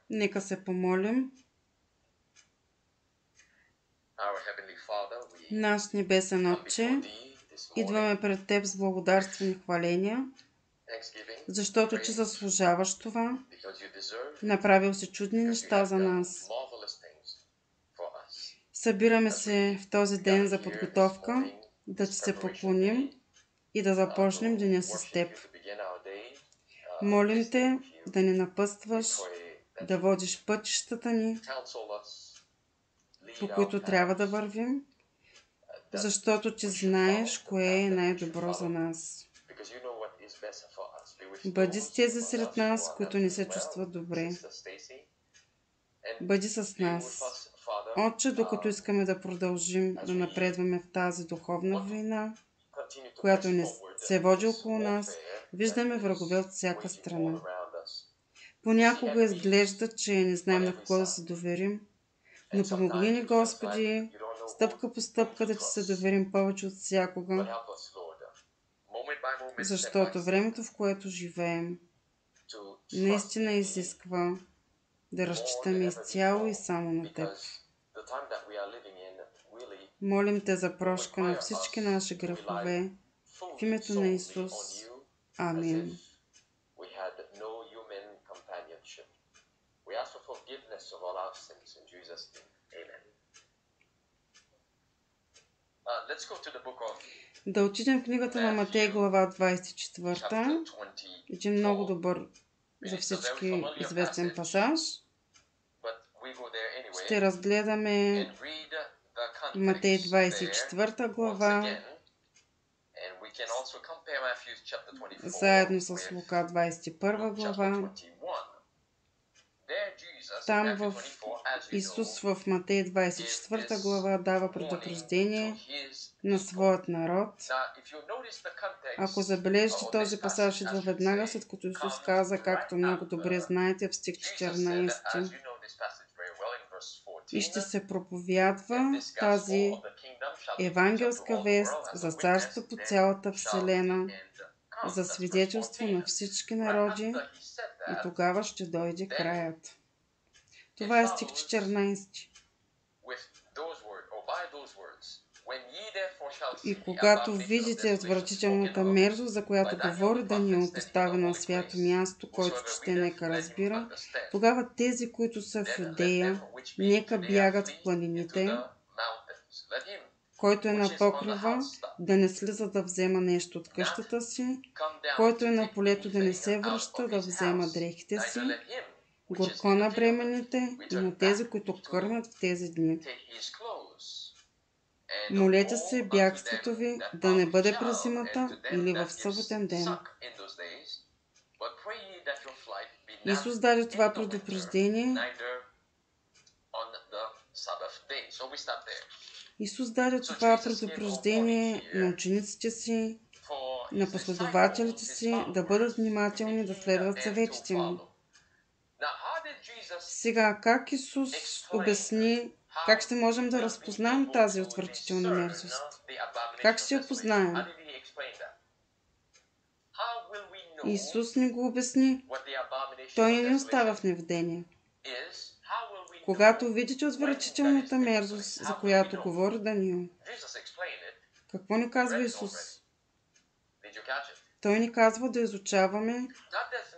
Нека се помолим. Наш небесен Отче, идваме пред Теб с благодарствени хваления, защото Ти заслужаваш това. Направил си чудни неща за нас. Събираме се в този ден за подготовка, да Ти се поклоним и да започнем деня с Теб. Молим Те да ни напътстваш, да водиш пътищата ни, по които трябва да вървим, защото Ти знаеш кое е най-добро за нас. Бъди с тези сред нас, които не се чувстват добре. Бъди с нас. Отче, докато искаме да продължим да напредваме в тази духовна война, която не се води около нас, виждаме врагове от всяка страна. Понякога изглежда, че не знаем на кого да се доверим, но помогни ни, Господи, стъпка по стъпка да Ти се доверим повече от всякога, защото времето, в което живеем, наистина изисква да разчитаме изцяло и само на Теб. Молим Те за прошка на всички наши грехове в името на Исус. Амин. Да отидем в книгата на Матей, глава 24. Един много добър за всички известен пасаж. Ще разгледаме Матей 24 глава заедно с Лука 21 глава. Там Исус в Матей 24 глава дава предупреждение на своят народ. Ако забележите, този пасаж идва веднага, след като Исус каза, както много добре знаете, в стих 14. И ще се проповядва тази евангелска вест за царство по цялата вселена, за свидетелство на всички народи, и тогава ще дойде краят. Това е стих 14. И когато видите отвратителната мерзост, за която говори Даниил, поставена на свято място, който чете нека разбира, тогава тези, които са в Юдея, нека бягат в планините, който е на покрива, да не слиза да взема нещо от къщата си, който е на полето, да не се връща да взема дрехите си, горко на бременните и на тези, които кърмят в тези дни. Молете се бягството ви да не бъде през зимата или в съботен ден. Исус даде това предупреждение. Исус даде това предупреждение на учениците си, на последователите си, да бъдат внимателни, да следват съветите му. Сега, как Исус обясни, как ще можем да разпознаем тази отвратителна мерзост? Как ще я познаем? Исус ни го обясни. Той не ни остава в неведение. Когато видите отвратителната мерзост, за която говори Даниил, какво ни казва Исус? Той ни казва да изучаваме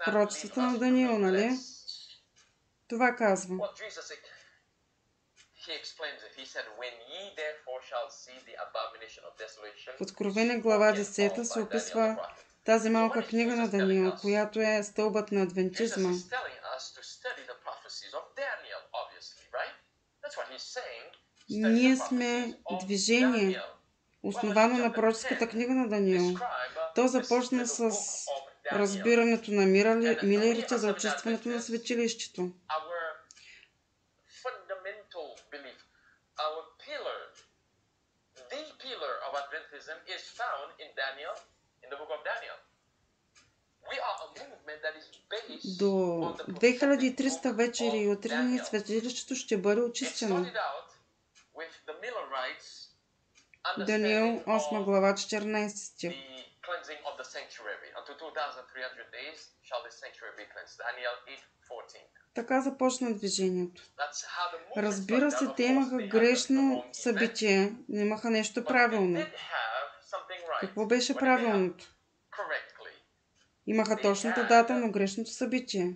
пророчествата на Даниил, нали? Това казва. В Откровение глава 10 се описва тази малка книга на Даниил, която е стълбът на адвентизма. Ние сме движение, основано на пророческата книга на Даниил. То започна с разбирането на милерите за очистването на светилището. До 2300 вечери и утрини светилището ще бъде очистено. Даниил 8 глава 14 стих. Така започна движението. Разбира се, те имаха грешно събитие, нямаха нещо правилно. Какво беше правилното? Имаха точната дата, но грешното събитие.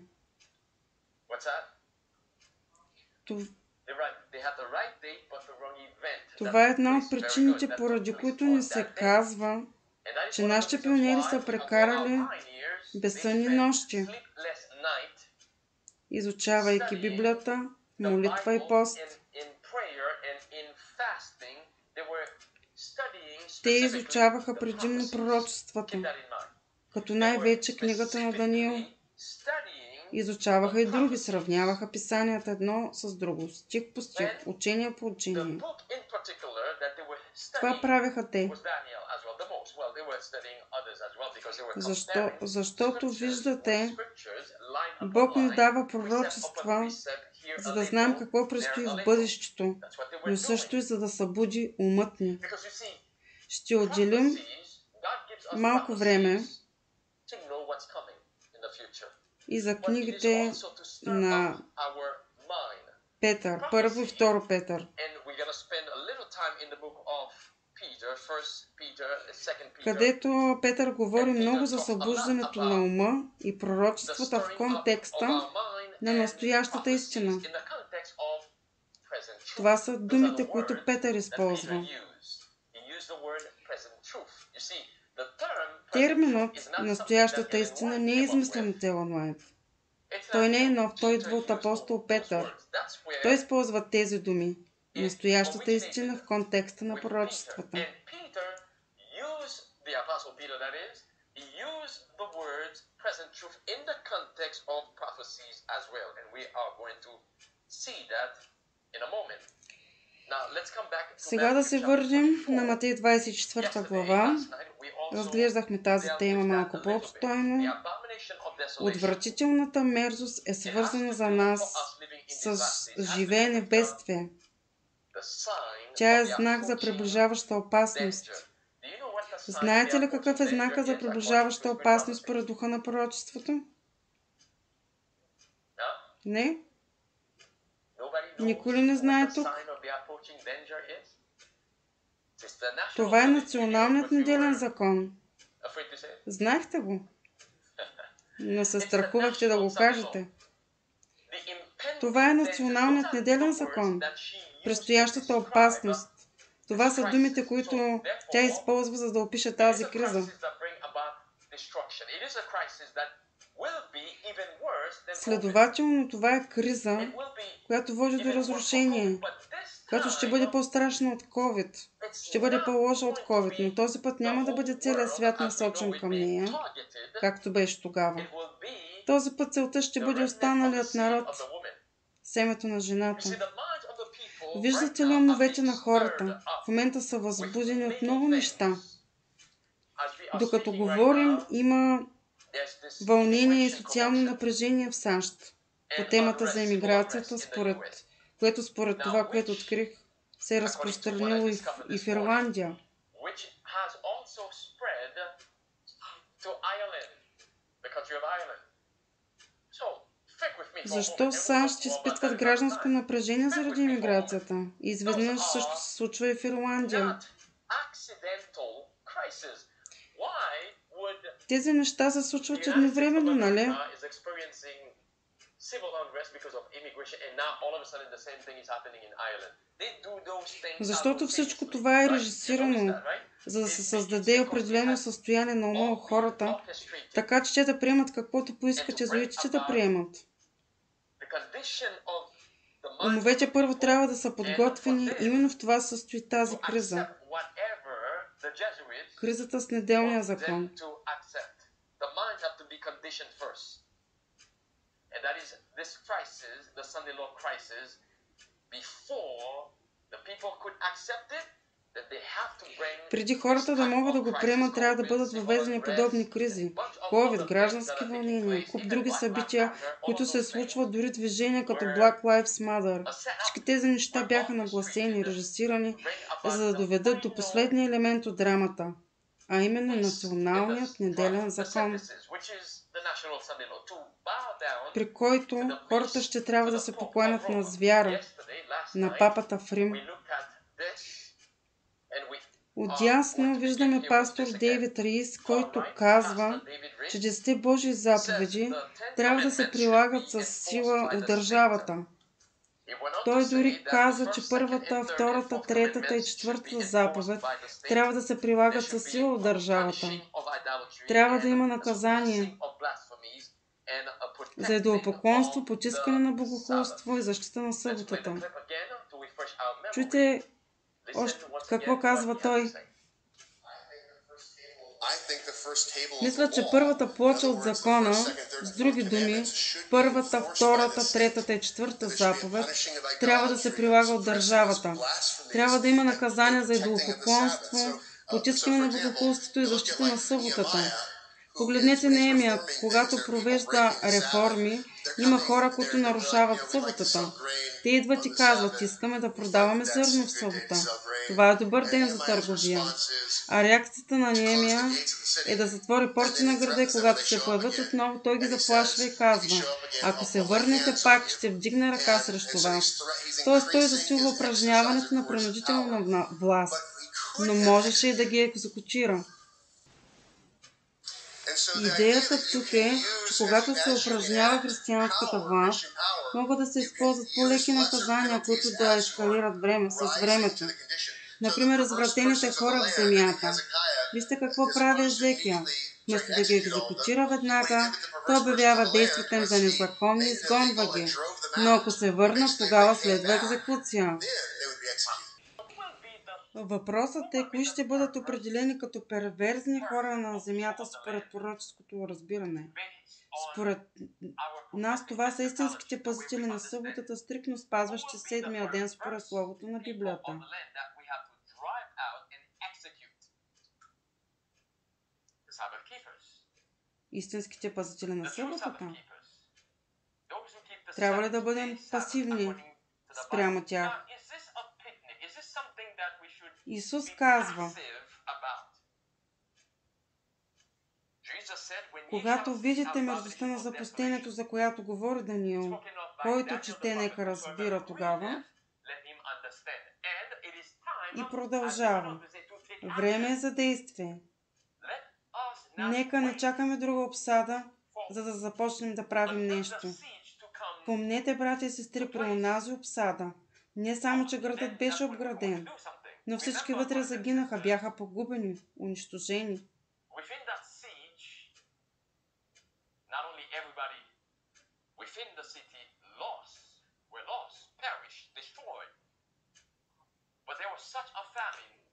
Това е една от причините, поради които ни се казва, че нашите пионери са прекарали безсънни нощи, изучавайки Библията, молитва и пост. Те изучаваха предимно пророчествата, като най-вече книгата на Даниил. Изучаваха и други, сравняваха писанията едно с друго, стих по стих, учение по учение. Това правеха те. Защото виждате, Бог ни дава пророчества, за да знаем какво предстои в бъдещето, но също и за да събуди умът ни. Ще отделим малко време и за книгите на Петър, първо и второ Петър, където Петър говори много за събуждането на ума и пророчествата в контекста на настоящата истина. Това са думите, които Петър използва. Терминът настоящата истина не е измислен от Елън Уайт. Той не е нов, той идва от апостол Петър. Той използва тези думи. Настоящата истина в контекста на пророчествата. Сега да се върнем на Матей 24 глава. Разглеждахме тази тема малко по-обстойно. Отвратителната мерзост е свързана за нас с живеене в бедствие. Тя е знак за приближаваща опасност. Знаете ли какъв е знака за приближаваща опасност според духа на пророчеството? Не? Никой ли не знае тук? Това е националният неделен закон. Знаехте го? Но се страхувахте да го кажете. Това е националният неделен закон. Предстоящата опасност. Това са думите, които тя използва, за да опише тази криза. Следователно, това е криза, която води до разрушение, която ще бъде по-страшна от COVID. Ще бъде по-лоша от COVID, но този път няма да бъде целият свят насочен към нея, както беше тогава. Този път целта ще бъде останалият народ, семето на жената. Виждате ли умовете на хората? В момента са възбудени от много неща. Докато говорим, има вълнение и социално напрежение в САЩ по темата за емиграцията, което според това, което открих, се е разпространило и в Ирландия. Защо САЩ изпитват гражданско напрежение заради емиграцията? И изведнъж също се случва и в Ирландия. Тези неща се случват едновременно, нали? Защото всичко това е режисирано, за да се създаде определено състояние на ума у хората, така че те да приемат каквото поискат езуитите да приемат. Умовете първо трябва да са подготвени, именно в това състои тази криза. Кризата с неделния закон. Преди хората да могат да го приемат, трябва да бъдат въведени подобни кризи. COVID, граждански вълнения, куп други събития, които се случват, дори движения като Black Lives Matter. Всички тези неща бяха нагласени, режисирани, за да доведат до последния елемент от драмата, а именно националният неделен закон, при който хората ще трябва да се поклонят на звяра, на папата в Рим. Отдясно виждаме пастор Дейвид Рис, който казва, че 10 Божии заповеди трябва да се прилагат с сила в държавата. Той дори каза, че първата, втората, третата и четвъртата заповед трябва да се прилагат със сила в държавата. Трябва да има наказание за идолопоклонство, потискане на богохулство и защита на съботата. Чуйте още какво казва той. Мисля, че първата плоча от закона, с други думи, първата, втората, третата и четвърта заповед, трябва да се прилага от държавата. Трябва да има наказание за идолопоклонство, потискане на богохулството и защита на съботата. Погледнете Неемия, когато провежда реформи, има хора, които нарушават съботата. Те идват и казват, искаме да продаваме зърно в събота. Това е добър ден за търговия. А реакцията на Неемия е да затвори порти на града и когато се появят отново, той ги заплашва и казва, ако се върнете пак, ще вдигне ръка срещу вас. Тоест той засилва упражняването на принудителна власт, но можеше и да ги екзекутира. Идеята тук е, че когато се упражнява християнската власт, могат да се използват по-леки наказания, които да ескалират с времето. Например, извратените хора в земята. Вижте какво прави Езекия. Вместо да ги екзекутира веднага, той обявява действията им за незаконни и изгонва ги. Но ако се върнат, тогава следва екзекуция. Въпросът е, кои ще бъдат определени като перверзни хора на земята според пророческото разбиране. Според нас това са истинските пазители на съботата, стриктно спазващи седмия ден според словото на Библията. Истинските пазители на съботата? Трябва ли да бъдем пасивни спрямо тях? Исус казва, когато видите мерзостта на запустението, за която говори Даниил, който чете, нека разбира тогава, и продължава. Време е за действие. Нека не чакаме друга обсада, за да започнем да правим нещо. Помнете, братя и сестри, при онази обсада, не само, че градът беше обграден, но всички вътре загинаха, бяха погубени, унищожени.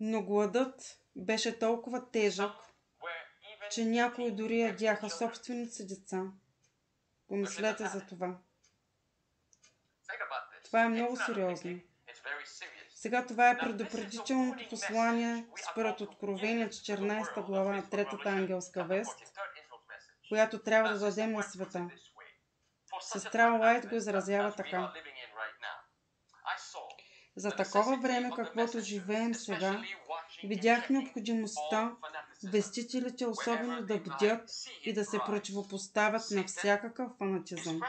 Но гладът беше толкова тежък, че някои дори ядяха собствените деца. Помислете за това. Това е много сериозно. Сега това е предупредителното послание според Откровение 14 глава, 3-та ангелска вест, която трябва да дадем на света. Сестра Уайт го изразява така. За такова време, каквото живеем сега, видях необходимостта вестителите особено да бдят и да се противопоставят на всякакъв фанатизъм.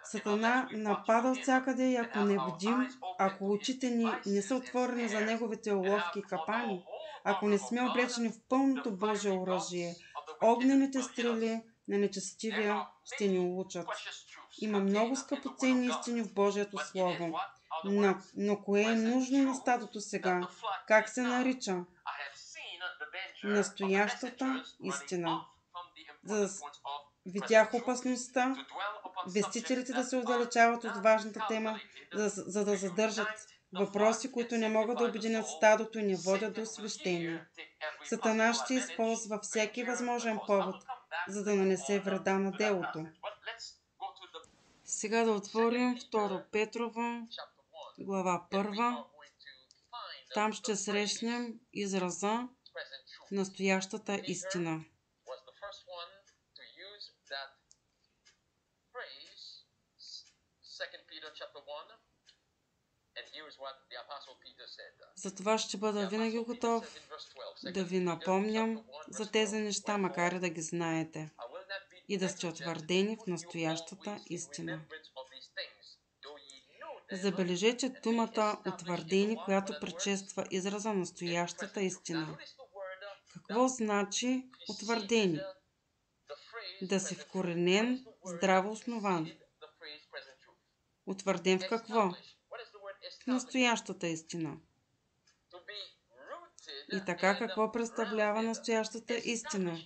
Сатана напада всякъде и ако не бдим, ако очите ни не са отворени за неговите уловки и капани, ако не сме облечени в пълното Божие оръжие, огнените стрели на нечестивия ще ни улучат. Има много скъпоценни истини в Божието Слово. Но кое е нужно на стадото сега? Как се нарича? Настоящата истина. Видях опасността вестителите да се отдалечават от важната тема, за да задържат въпроси, които не могат да обединят стадото и не водят до освещение. Сатана ще използва всеки възможен повод, за да нанесе вреда на делото. Сега да отворим 2 Петрова, глава 1. Там ще срещнем израза настоящата истина. Затова ще бъда винаги готов да ви напомням за тези неща, макар и да ги знаете, и да сте утвърдени в настоящата истина. Забележете думата утвърдени, която предшества израза настоящата истина. Какво значи утвърдени? Да си вкоренен, здраво основан. Утвърден в какво? В настоящата истина. И така, какво представлява настоящата истина?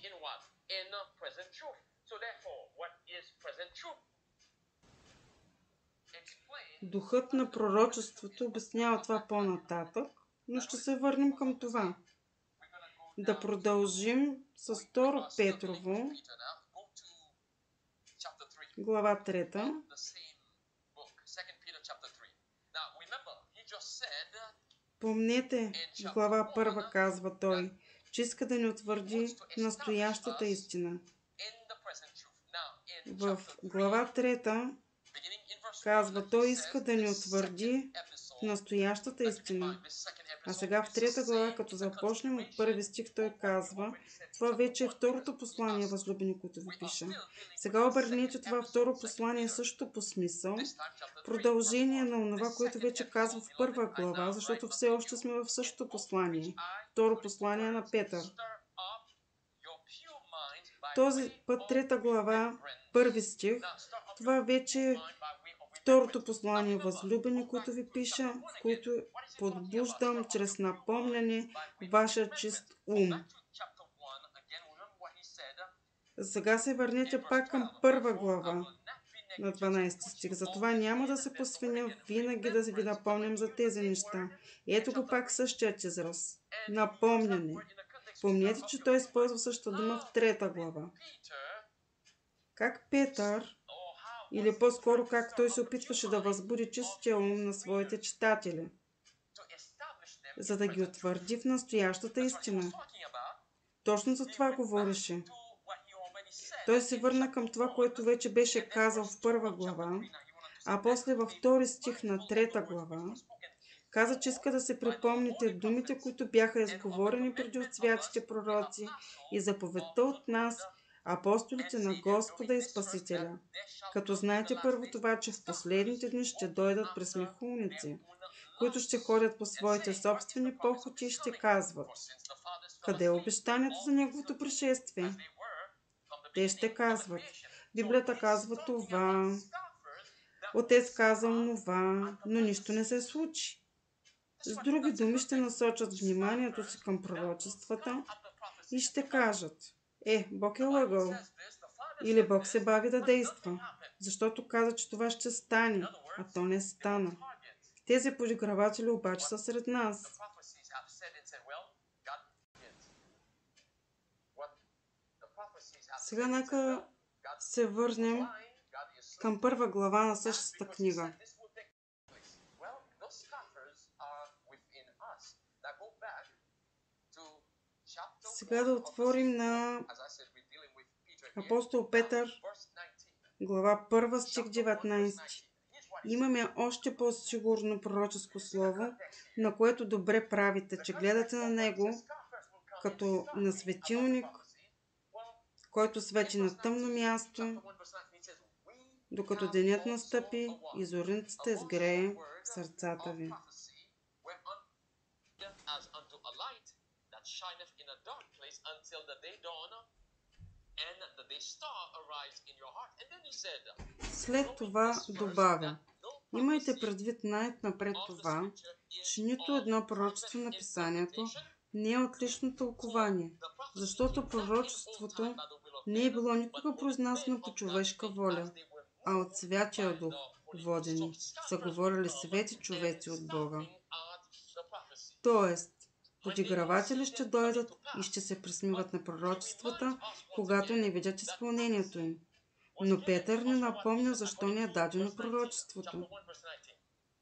Духът на пророчеството обяснява това по-нататък, но ще се върнем към това. Да продължим с 2 Петрово, глава 3. Помнете, в глава 1 казва той, че иска да ни утвърди настоящата истина. В глава 3 казва, той иска да ни утвърди настоящата истина. А сега в 3 глава, като започнем от 1 стих, той казва, това вече е второто послание, възлюбени, което ви пиша. Сега обърнете това второ послание също по смисъл, продължение на онова, което вече казва в 1 глава, защото все още сме в същото послание. Второ послание на Петър. Този път 3 глава, 1 стих, това вече е второто послание, възлюбени, които ви пиша, в които подбуждам чрез напомняне вашия чист ум. Сега се върнете пак към 1 глава на 12 стих. Затова няма да се посвеня винаги да ви напомням за тези неща. Ето го пак същият израз. Напомняне. Помнете, че той използва същата дума в 3 глава. Как Петър, или по-скоро как той се опитваше да възбуди чистия ум на своите читатели, за да ги утвърди в настоящата истина. Точно за това говореше. Той се върна към това, което вече беше казал в 1 глава, а после във 2 стих на 3 глава, каза, че иска да се припомните думите, които бяха изговорени преди от святите пророци и заповедта от нас, апостолите на Господа и Спасителя. Като знаете първо това, че в последните дни ще дойдат пресмехулници, които ще ходят по своите собствени похоти и ще казват, къде е обещанието за неговото пришествие? Те ще казват, Библията казва това, Отец каза онова, но нищо не се случи. С други думи ще насочат вниманието си към пророчествата и ще кажат, Бог е лъгал, или Бог се бави да действа, защото каза, че това ще стане, а то не стана. Тези подиграватели обаче са сред нас. Сега нека се върнем към 1 глава на същата книга. Сега да отворим на апостол Петър, глава 1, стих 19. Имаме още по-сигурно пророческо слово, на което добре правите, че гледате на него като на светилник, който свети на тъмно място, докато денят настъпи и зорницата изгрее в сърцата ви. След това добавя, имайте предвид най-напред това, че нито едно пророчество на писанието не е от лично тълкование, защото пророчеството не е било никога произнасяно по човешка воля, а от Святия Дух водени са говорили свети човеци от Бога. Тоест, подиграватели ще дойдат и ще се присмиват на пророчествата, когато не видят изпълнението им. Но Петър не напомня защо не е дадено пророчеството.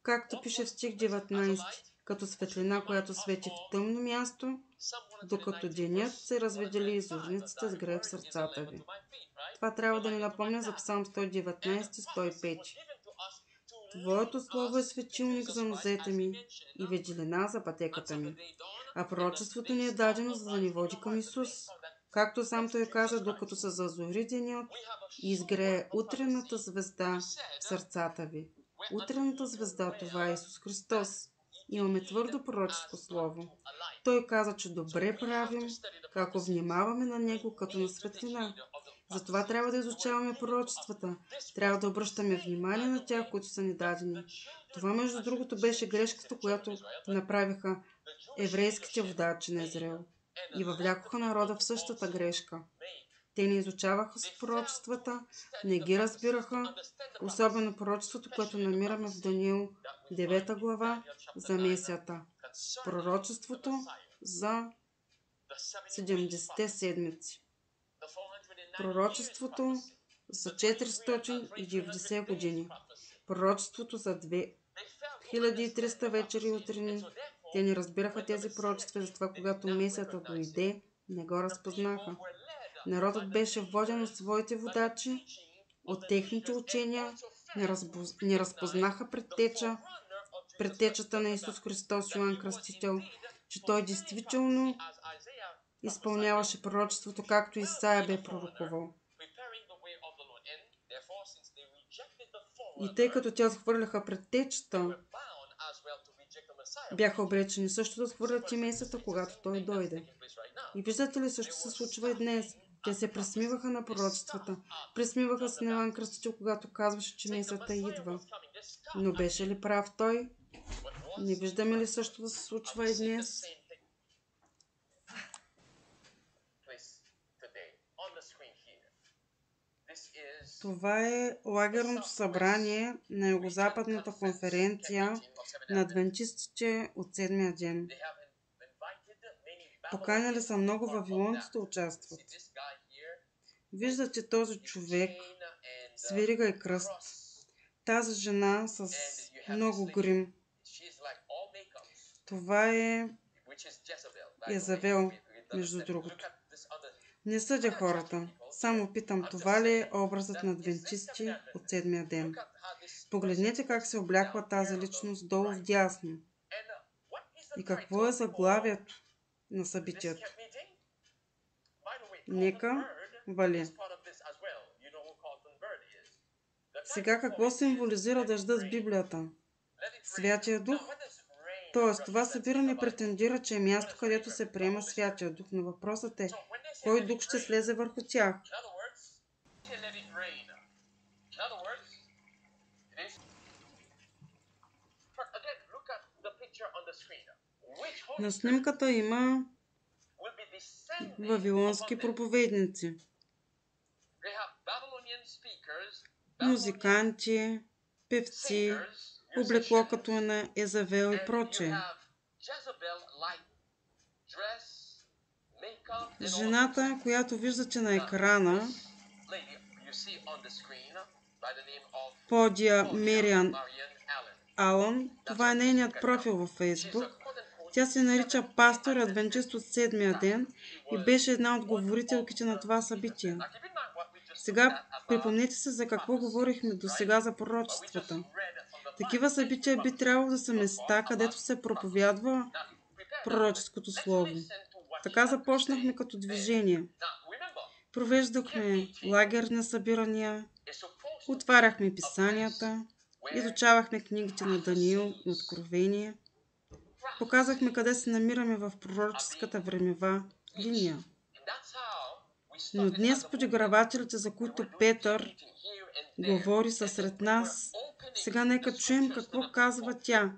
Както пише в стих 19, като светлина, която свети в тъмно място, докато денят се разведели и зорницата сгрее в сърцата ви. Това трябва да ни напомня за Псалм 119 105. Твоето слово е светилник за нозете ми и ветлина за пътеката ми. А пророчеството ни е дадено, за да ни води към Исус. Както сам той каза, докато се зазори денят и изгрее утрената звезда в сърцата ви. Утрената звезда, това е Исус Христос. Имаме твърдо пророческо слово. Той каза, че добре правим, ако внимаваме на него като на светлина. Затова трябва да изучаваме пророчествата. Трябва да обръщаме внимание на тях, които са ни дадени. Това, между другото, беше грешката, която направиха еврейските водачи на Израел. И въвлякоха народа в същата грешка. Те не изучаваха с пророчествата, не ги разбираха, особено пророчеството, което намираме в Даниил 9 глава за Месията. Пророчеството за 70-те седмици. Пророчеството за 490 години. Пророчеството за 2300 вечери и утрини. Те не разбираха тези пророчества, затова когато Месията дойде, не го разпознаха. Народът беше воден от своите водачи, от техните учения, не разпознаха предтечата на Исус Христос, Йоан Кръстител, че той действително изпълняваше пророчеството, както Исаия бе пророкувал. И тъй като те отхвърляха предтечата, бяха обречени също да отхвърлят и Месията, когато той дойде. И виждате ли, също се случва и днес. Те се присмиваха на пророчествата. Присмиваха се на Йоан Кръстител, когато казваше, че Месията идва. Но беше ли прав той? Не виждаме ли също да се случва и днес? Това е лагерното събрание на Югозападната конференция на адвентистите от седмия ден. Поканили са много вавилонци да участват. Виждате този човек с верига и кръст. Тази жена с много грим. Това е Езавел, между другото. Не съдя хората. Само питам, това ли е образът на адвентисти от седмия ден? Погледнете как се обляква тази личност долу вдясно. И какво е заглавието на събитието? Нека вали. Сега какво символизира дъждът с Библията? Святия Дух? Тоест, това събиране претендира, че е място, където се приема Святия Дух, но въпросът е, кой дух ще слезе върху тях? На снимката има вавилонски проповедници, музиканти, певци, облекло като на Езавел и прочее. Жената, която виждате на екрана, Подия Мариан Алън, това е нейният профил във Фейсбук. Тя се нарича пастор адвентист от седмия ден и беше една от говорителките на това събитие. Сега припомнете се за какво говорихме до сега за пророчествата. Такива събития би трябвало да са места, където се проповядва пророческото слово. Така започнахме като движение. Провеждахме лагерни събирания, отваряхме писанията, изучавахме книгите на Даниил и Откровение, показахме къде се намираме в пророческата времева линия. Но днес подигравателите, за които Петър говори, са сред нас. Сега нека чуем какво казва тя.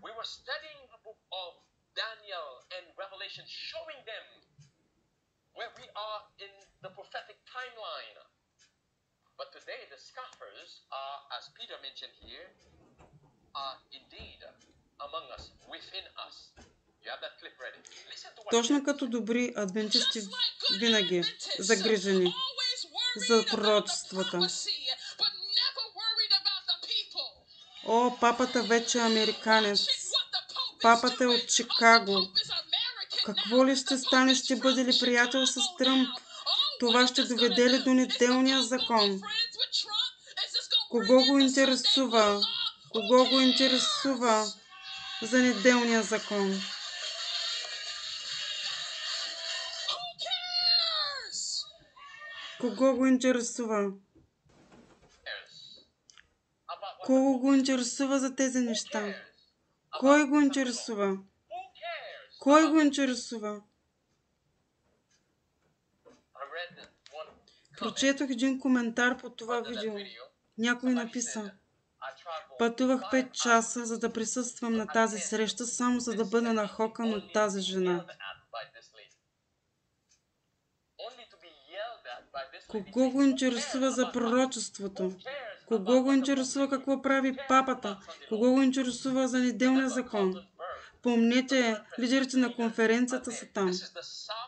Точно като добри адвентисти винаги загрижени за пророчествата. О, папата вече е американец. Папата е от Чикаго. Какво ли ще стане? Ще бъде ли приятел с Тръмп? Това ще доведе ли до неделния закон? Кого го интересува? Кого го интересува за неделния закон? Кого го интересува? Кого го интересува за тези неща? Кой го интересува? Кой го интересува? Прочетох един коментар по това видео. Някой написа: пътувах 5 часа, за да присъствам на тази среща, само за да бъда нахокан от тази жена. Кого го интересува за пророчеството? Кого го интересува какво прави папата? Кого го интересува за неделния закон? Помнете, лидерите на конференцията са там.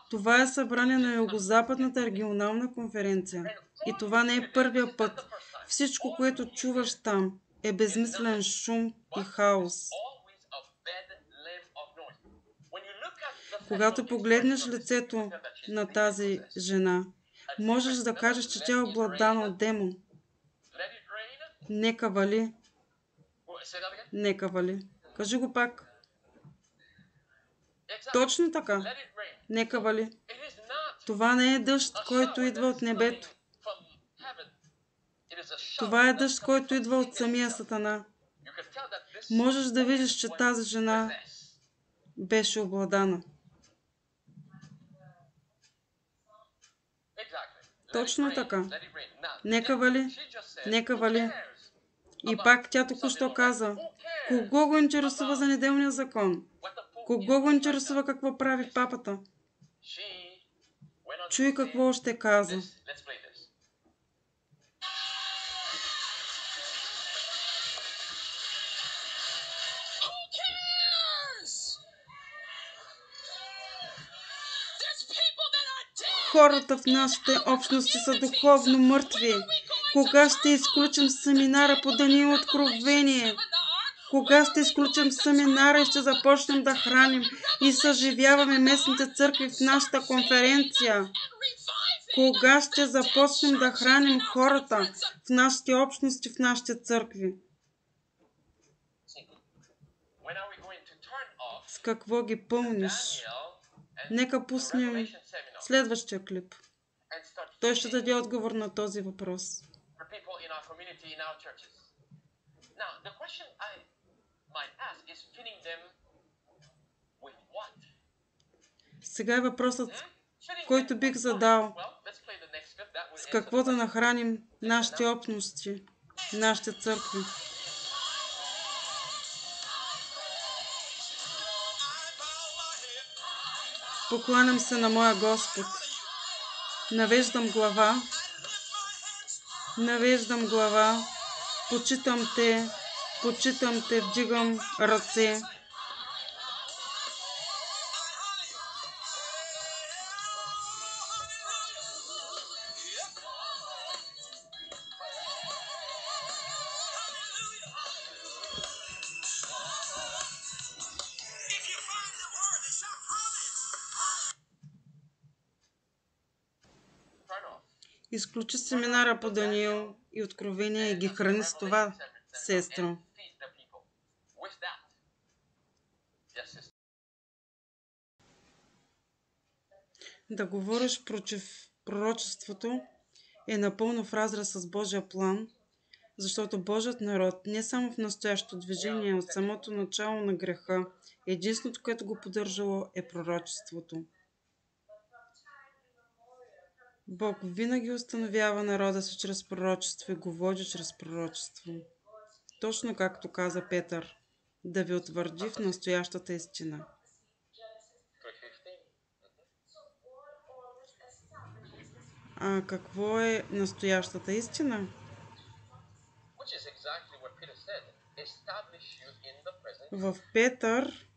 Това е събрание на Югозападната регионална конференция. И това не е първия път. Всичко, което чуваш там, е безмислен шум и хаос. Когато погледнеш лицето на тази жена, можеш да кажеш, че тя е обладана от демон. Нека вали. Нека вали. Кажи го пак. Точно така. Нека вали. Това не е дъжд, който идва от небето. Това е дъжд, който идва от самия Сатана. Можеш да видиш, че тази жена беше обладана. Точно така. Нека вали. Нека вали. И пак тя току-що каза: кого го интересува за неделния закон? Кого го интересува какво прави папата? Чуй какво още каза. Хората в нашите общности са духовно мъртви. Кога ще изключим семинара по Даниил Откровение? Кога ще изключим семинара и ще започнем да храним и съживяваме местните църкви в нашата конференция? Кога ще започнем да храним хората в нашите общности, в нашите църкви? С какво ги пълниш? Нека пуснем следващия клип. Той ще даде отговор на този въпрос. Сега е въпросът, който бих задал. С какво да нахраним нашите общности, нашите църкви? Покланям се на моя Господ. Навеждам глава. Навеждам глава. Почитам те, вдигам ръце. Изключи семинара по Даниил и Откровение и ги храни с това, сестро. Да говориш против пророчеството е напълно в разрез с Божия план, защото Божият народ не само в настоящото движение, от самото начало на греха, единственото, което го поддържало, е пророчеството. Бог винаги установява народа си чрез пророчество и го води чрез пророчество. Точно както каза Петър, да ви утвърди в настоящата истина. А какво е настоящата истина? В Петър,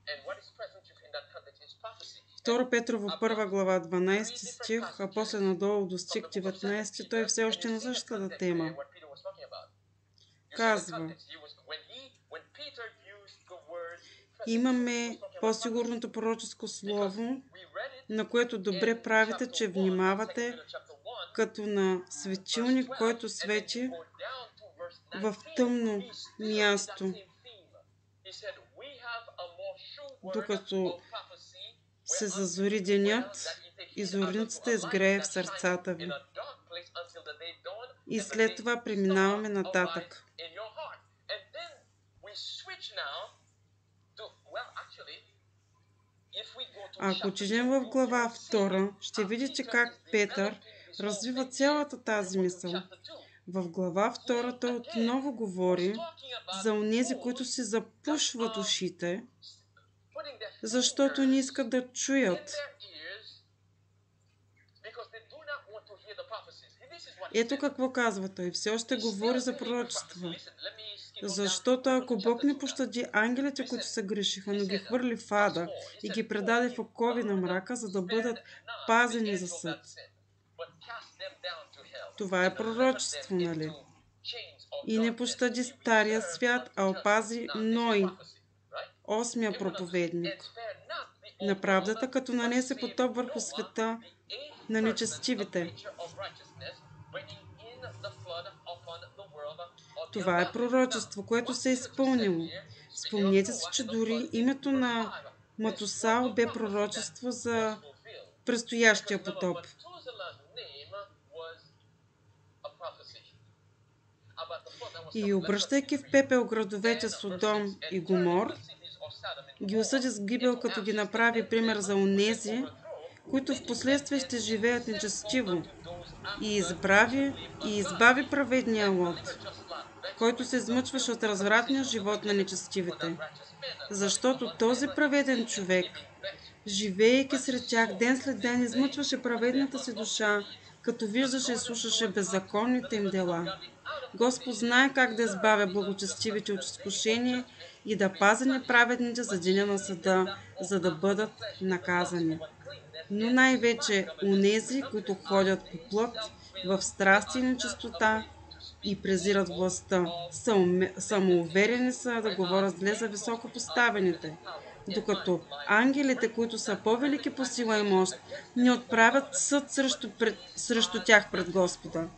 2 Петрово 1 глава 12 стих, а после надолу до стих 19, той все още на същата тема. Казва: имаме по-сигурното пророческо слово, на което добре правите, че внимавате, като на светилник, който свети в тъмно място, докато се зазори денят и зорницата изгрее в сърцата ви. И след това преминаваме нататък. Ако четем в глава 2, ще видите как Петър развива цялата тази мисъл. В глава 2 той отново говори за онези, които си запушват ушите, защото не искат да чуят. Ето какво казва той. Все още говори за пророчества. Защото ако Бог не пощади ангелите, които се грешиха, но ги хвърли в ада и ги предаде в окови на мрака, за да бъдат пазени за съд. Това е пророчество, нали? И не пощади стария свят, а опази Ной, 8-я проповедник, на правдата, като нанесе потоп върху света на нечестивите. Това е пророчество, което се е изпълнило. Спомнете си, че дори името на Матусал бе пророчество за предстоящия потоп. И обръщайки в пепел градовете Содом и Гомор, ги осъди с гибел, като ги направи пример за онези, които в последствие ще живеят нечестиво, и избави праведния Лот, който се измъчваше от развратния живот на нечестивите. Защото този праведен човек, живеейки сред тях ден след ден, измъчваше праведната си душа, като виждаше и слушаше беззаконните им дела. Господ знае как да избавя благочестивите от изкушение и да пази неправедните за деня на съда, за да бъдат наказани. Но най-вече онези, които ходят по плът, в страсти и нечистота и презират властта, самоуверени са да говорят зле за високо поставените, докато ангелите, които са по-велики по сила и мощ, не отправят съд срещу тях пред Господа.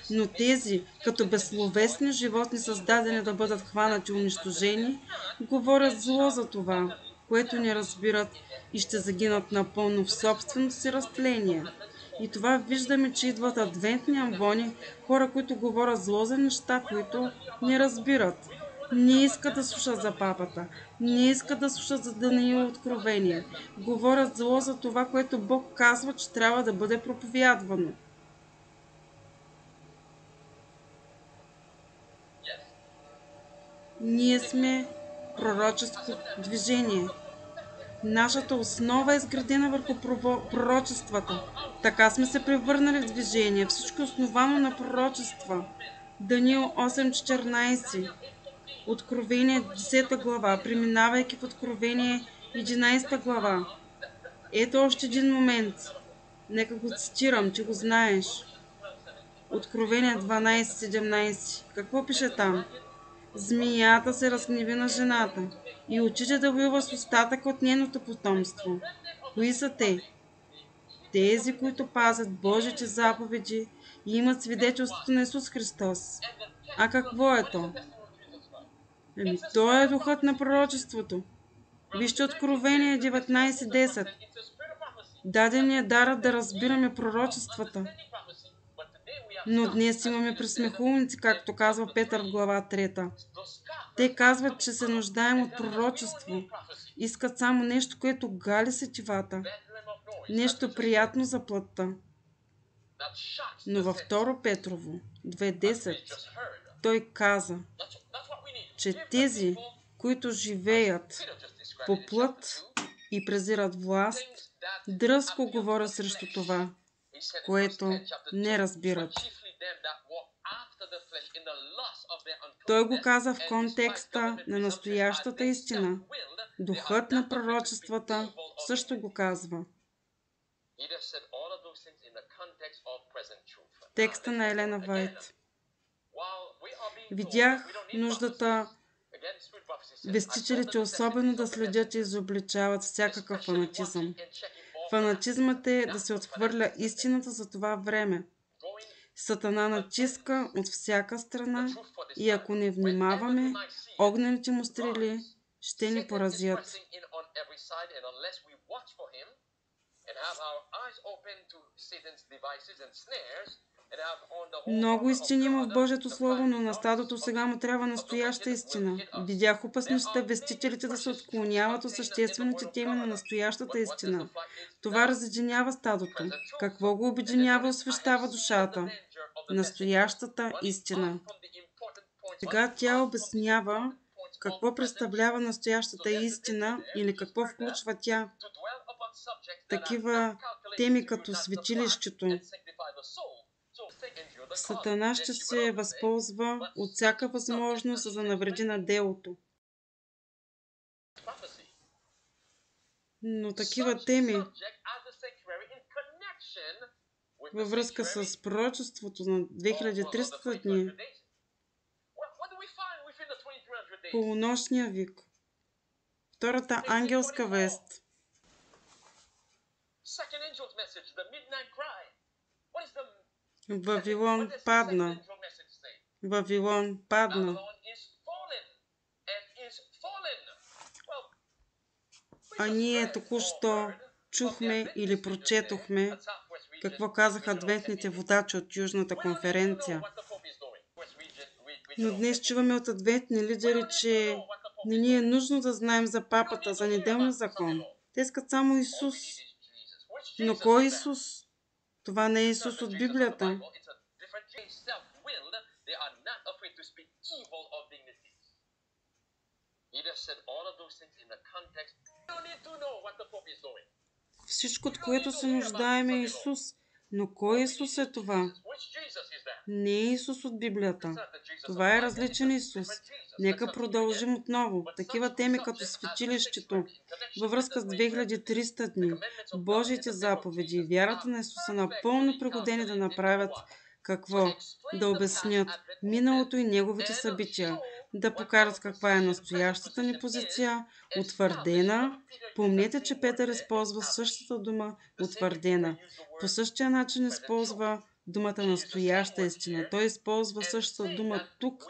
Но тези, като безсловесни животни, създадени да бъдат хванати и унищожени, говорят зло за това, което не разбират, и ще загинат напълно в собствено си разтление. И това виждаме, че идват адвентни амвони, хора, които говорят зло за неща, които не разбират. Не искат да слушат за папата, не искат да слушат за Даниил откровение. Говорят зло за това, което Бог казва, че трябва да бъде проповядвано. Ние сме пророческо движение. Нашата основа е изградена върху пророчествата. Така сме се превърнали в движение. Всичко е основано на пророчества. Даниил 8.14, Откровение 10 глава, преминавайки в Откровение 11 глава. Ето още един момент. Нека го цитирам, че го знаеш. Откровение 12.17. Какво пише там? Змията се разгневи на жената и очите да воюва с остатък от нейното потомство. Кои са те? Тези, които пазят Божите заповеди и имат свидетелството на Исус Христос. А какво е то? То е духът на пророчеството. Вижте Откровение 19.10. Даден е дарът да разбираме пророчествата. Но днес имаме пресмехулници, както казва Петър в глава 3. Те казват, че се нуждаем от пророчество. Искат само нещо, което гали сетивата. Нещо приятно за плътта. Но във 2 Петрово 2.10 той каза, че тези, които живеят по плът и презират власт, дръзко говорят срещу това, което не разбират. Той го каза в контекста на настоящата истина. Духът на пророчествата също го казва. Текста на Елена Вайт. Видях нуждата вестителите особено да следят и изобличават всякакъв фанатизъм. Фанатизмът е да се отхвърля истината за това време. Сатана натиска от всяка страна и ако не внимаваме, огнените му стрели ще ни поразят. Много истини има в Божието Слово, но на стадото сега му трябва настояща истина. Видях опасността вестителите да се отклоняват от съществените теми на настоящата истина. Това разединява стадото. Какво го обединява и освещава душата? Настоящата истина. Сега тя обяснява какво представлява настоящата истина или какво включва тя. Такива теми като светилището. Сатана ще се възползва от всяка възможност за да навреди на делото. Но такива теми във връзка с пророчеството на 2300 дни, полунощния вик, втората ангелска вест, Вавилон падна. Вавилон падна. А ние току-що чухме или прочетохме какво казаха адвентните водачи от Южната конференция. Но днес чуваме от адвентни лидери, че не ни е нужно да знаем за папата, за неделния закон. Те искат само Исус. Но кой е Исус? Това не е Исус от Библията. Всичко, от което се нуждаем е Исус. Но кой Исус е това? Не е Исус от Библията. Това е различен Исус. Нека продължим отново. Такива теми като светилището, във връзка с 2300 дни, Божиите заповеди и вярата на Исуса напълно пригодени да направят какво? Да обяснят миналото и неговите събития, да покажат каква е настоящата ни позиция, утвърдена. Помнете, че Петър използва същата дума утвърдена. По същия начин използва думата настояща истина. Той използва същата дума тук,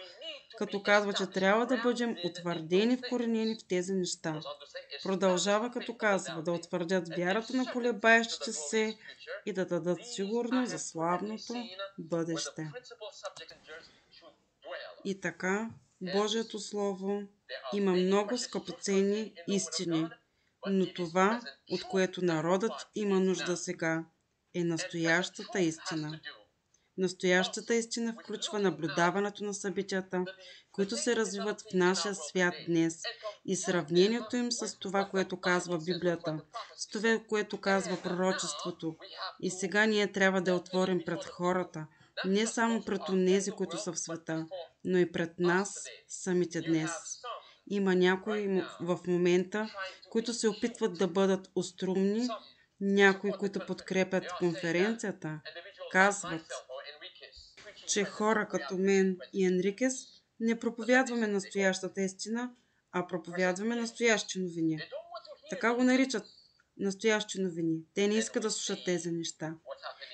като казва, че трябва да бъдем утвърдени, вкоренени в тези неща. Продължава като казва да утвърдят вярата на колебаещите се и да дадат сигурно за славното бъдеще. И така, Божието Слово има много скъпоценни истини, но това, от което народът има нужда сега, е настоящата истина. Настоящата истина включва наблюдаването на събитията, които се развиват в нашия свят днес и сравнението им с това, което казва Библията, с това, което казва пророчеството. И сега ние трябва да отворим пред хората, не само пред онези, които са в света, но и пред нас самите днес. Има някои в момента, които се опитват да бъдат остроумни, някои, които подкрепят конференцията, казват, че хора като мен и Енрикес не проповядваме настоящата истина, а проповядваме настоящи новини. Така го наричат настоящи новини. Те не искат да слушат тези неща.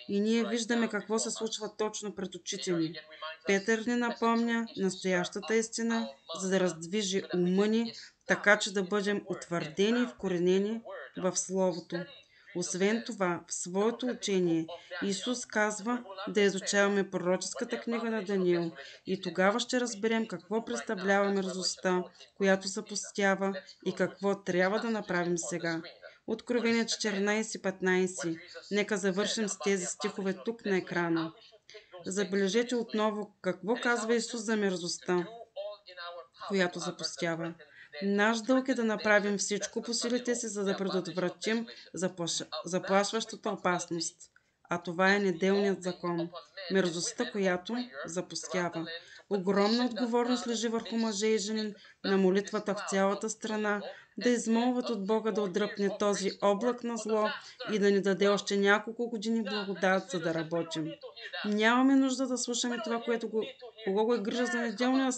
И ние виждаме какво се случва точно пред очите ни. Петър ни напомня настоящата истина, за да раздвижи ума ни, така че да бъдем утвърдени и вкоренени в Словото. Освен това, в своето учение Исус казва да изучаваме пророческата книга на Даниил и тогава ще разберем какво представлява мерзостта, която съпостява и какво трябва да направим сега. Откровение 14:15. Нека завършим с тези стихове тук на екрана. Забележете отново какво казва Исус за мерзостта, която запустява. Наш дълг е да направим всичко по силите си, за да предотвратим заплашващата опасност. А това е неделният закон. Мерзостта, която запустява. Огромна отговорност лежи върху мъже и жени на молитвата в цялата страна, да измолват от Бога да отдръпне този облак на зло и да ни даде още няколко години благодат, за да работим. Нямаме нужда да слушаме това, кого го е грижа за неделния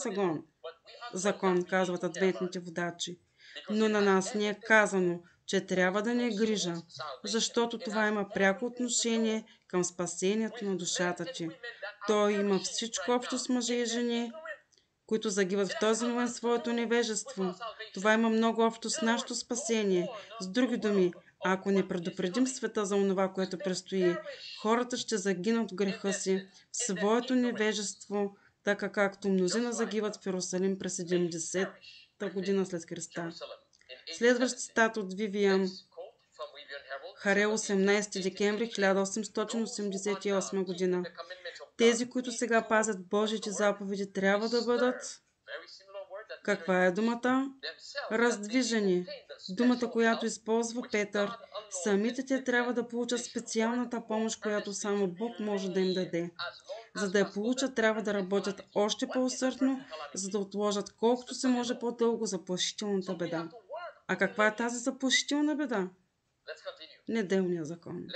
закон, казват адвентните водачи. Но на нас ни е казано, че трябва да ни е грижа, защото това има пряко отношение към спасението на душата ти. той има всичко общо с мъже и жени, които загиват в този момент своето невежество. Това има много общо с нашето спасение. С други думи, ако не предупредим света за онова, което предстои, хората ще загинат в греха си, в своето невежество, така както мнозина загиват в Иерусалим през 70-та година след Христа. Следващ цитат от Вивиан Харел, 18 декември 1888 година. Тези, които сега пазят Божиите заповеди, трябва да бъдат... Каква е думата? Раздвижени. Думата, която използва Петър. Самите те трябва да получат специалната помощ, която само Бог може да им даде. За да я получат, трябва да работят още по-усърдно, за да отложат колкото се може по-дълго заплашителната беда. А каква е тази заплашителна беда? Неделният закон.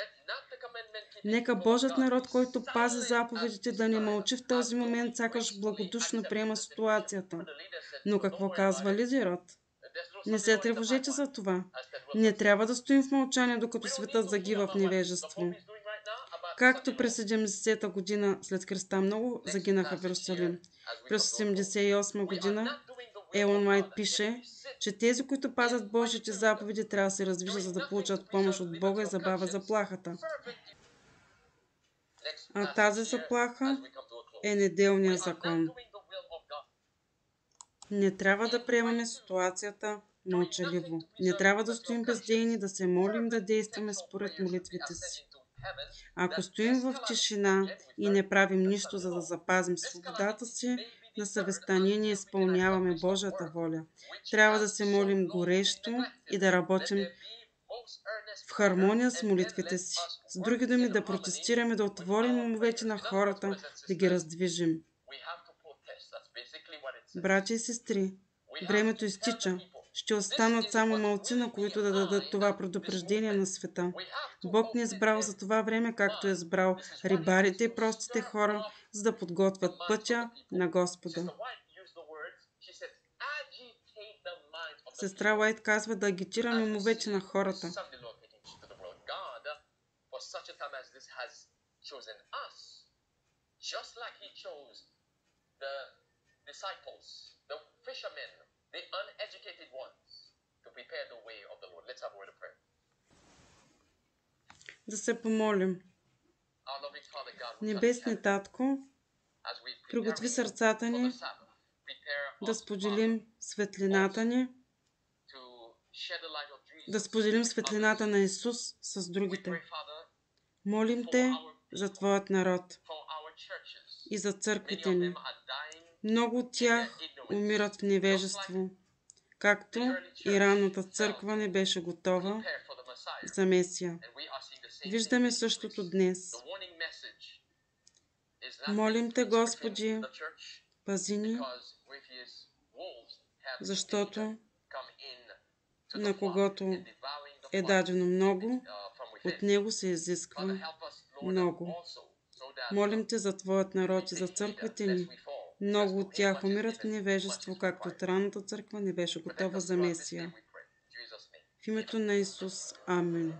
Нека Божият народ, който пази заповедите, да не мълчи в този момент, сякаш благодушно приема ситуацията. Но какво казва лидерът? Не се тревожете за това. Не трябва да стоим в мълчание, докато светът загива в невежество. Както през 70-та година след Христа много загинаха в Иерусалим. През 88 година Елън Уайт пише, че тези, които пазят Божиите заповеди, трябва да се раздвижат, за да получат помощ от Бога и забавят заплахата. А тази заплаха е неделният закон. Не трябва да приемаме ситуацията мълчаливо. Не трябва да стоим бездейни, да се молим, да действаме според молитвите си. Ако стоим в тишина и не правим нищо, за да запазим свободата си на съвестта, ние не изпълняваме Божията воля. Трябва да се молим горещо и да работим в хармония с молитвите си. С други думи, да протестираме, да отворим умовете на хората, да ги раздвижим. Братя и сестри, времето изтича. Ще останат само малцина, които да дадат това предупреждение на света. Бог ни е избрал за това време, както е избрал рибарите и простите хора, за да подготвят пътя на Господа. Сестра Уайт казва да агитираме умовете на хората. Да се помолим. Небесни Татко, приготви сърцата ни да споделим светлината ни, да споделим светлината на Исус с другите. Молим Те за Твоят народ и за църквите ни. Много от тях умират в невежество, както и ранната църква не беше готова за Месия. Виждаме същото днес. Молим Те, Господи, пази ни, защото на когото е дадено много, от него се изисква много. Молим Те за Твоят народ и за църквите ни. Много от тях умират в невежество, както от ранната църква не беше готова за Месия. В името на Исус. Амин.